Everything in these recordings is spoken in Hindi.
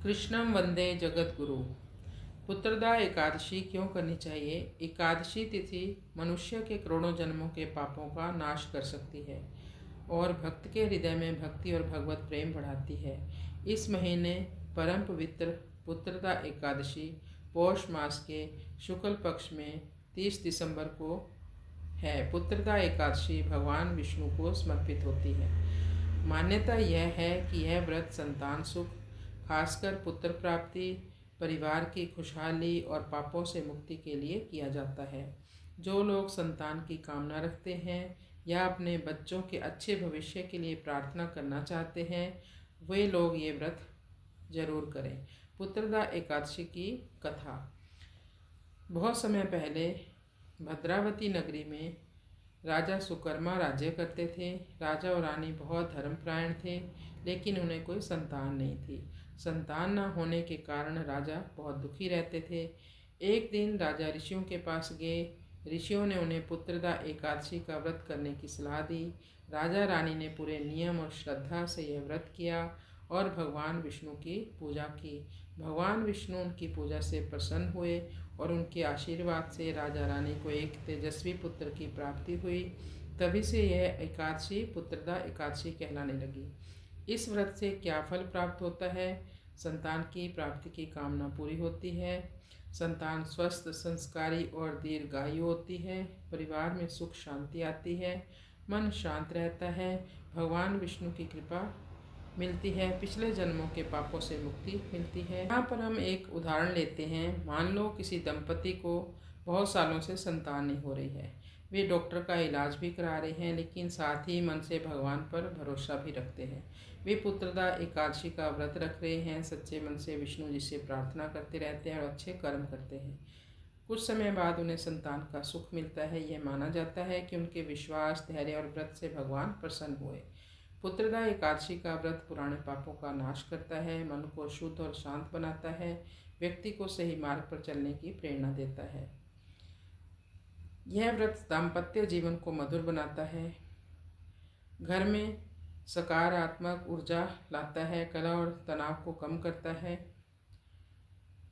कृष्णम वंदे जगत गुरु। पुत्रदा एकादशी क्यों करनी चाहिए? एकादशी तिथि मनुष्य के करोड़ों जन्मों के पापों का नाश कर सकती है और भक्त के हृदय में भक्ति और भगवत प्रेम बढ़ाती है। इस महीने परम पवित्र पुत्रदा एकादशी पौष मास के शुक्ल पक्ष में 30 दिसंबर को है। पुत्रदा एकादशी भगवान विष्णु को समर्पित होती है। मान्यता यह है कि यह व्रत संतान सुख, खासकर पुत्र प्राप्ति, परिवार की खुशहाली और पापों से मुक्ति के लिए किया जाता है। जो लोग संतान की कामना रखते हैं या अपने बच्चों के अच्छे भविष्य के लिए प्रार्थना करना चाहते हैं, वे लोग ये व्रत जरूर करें। पुत्रदा एकादशी की कथा। बहुत समय पहले भद्रावती नगरी में राजा सुकर्मा राज्य करते थे। राजा और रानी बहुत धर्मपरायण थे, लेकिन उन्हें कोई संतान नहीं थी। संतान न होने के कारण राजा बहुत दुखी रहते थे। एक दिन राजा ऋषियों के पास गए। ऋषियों ने उन्हें पुत्रदा एकादशी का व्रत करने की सलाह दी। राजा रानी ने पूरे नियम और श्रद्धा से यह व्रत किया और भगवान विष्णु की पूजा की। भगवान विष्णु उनकी पूजा से प्रसन्न हुए और उनके आशीर्वाद से राजा रानी को एक तेजस्वी पुत्र की प्राप्ति हुई। तभी से यह एकादशी पुत्रदा एकादशी कहलाने लगी। इस व्रत से क्या फल प्राप्त होता है? संतान की प्राप्ति की कामना पूरी होती है। संतान स्वस्थ, संस्कारी और दीर्घायु होती है। परिवार में सुख शांति आती है। मन शांत रहता है। भगवान विष्णु की कृपा मिलती है। पिछले जन्मों के पापों से मुक्ति मिलती है। यहाँ पर हम एक उदाहरण लेते हैं। मान लो किसी दंपति को बहुत सालों से संतान नहीं हो रही है। वे डॉक्टर का इलाज भी करा रहे हैं, लेकिन साथ ही मन से भगवान पर भरोसा भी रखते हैं। वे पुत्रदा एकादशी का व्रत रख रहे हैं, सच्चे मन से विष्णु जी से प्रार्थना करते रहते हैं और अच्छे कर्म करते हैं। कुछ समय बाद उन्हें संतान का सुख मिलता है। यह माना जाता है कि उनके विश्वास, धैर्य और व्रत से भगवान प्रसन्न हुए। पुत्रदा एकादशी का व्रत पुराने पापों का नाश करता है, मन को शुद्ध और शांत बनाता है, व्यक्ति को सही मार्ग पर चलने की प्रेरणा देता है। यह व्रत दाम्पत्य जीवन को मधुर बनाता है, घर में सकारात्मक ऊर्जा लाता है, कलह और तनाव को कम करता है।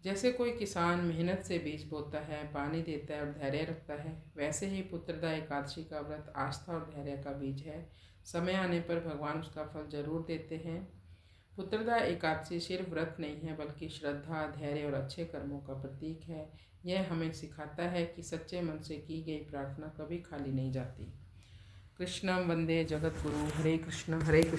जैसे कोई किसान मेहनत से बीज बोता है, पानी देता है और धैर्य रखता है, वैसे ही पुत्रदा एकादशी का व्रत आस्था और धैर्य का बीज है। समय आने पर भगवान उसका फल जरूर देते हैं। पुत्रदा एकादशी सिर्फ व्रत नहीं है, बल्कि श्रद्धा, धैर्य और अच्छे कर्मों का प्रतीक है। यह हमें सिखाता है कि सच्चे मन से की गई प्रार्थना कभी खाली नहीं जाती। कृष्णम वंदे जगत गुरु। हरे कृष्ण हरे कृष्ण।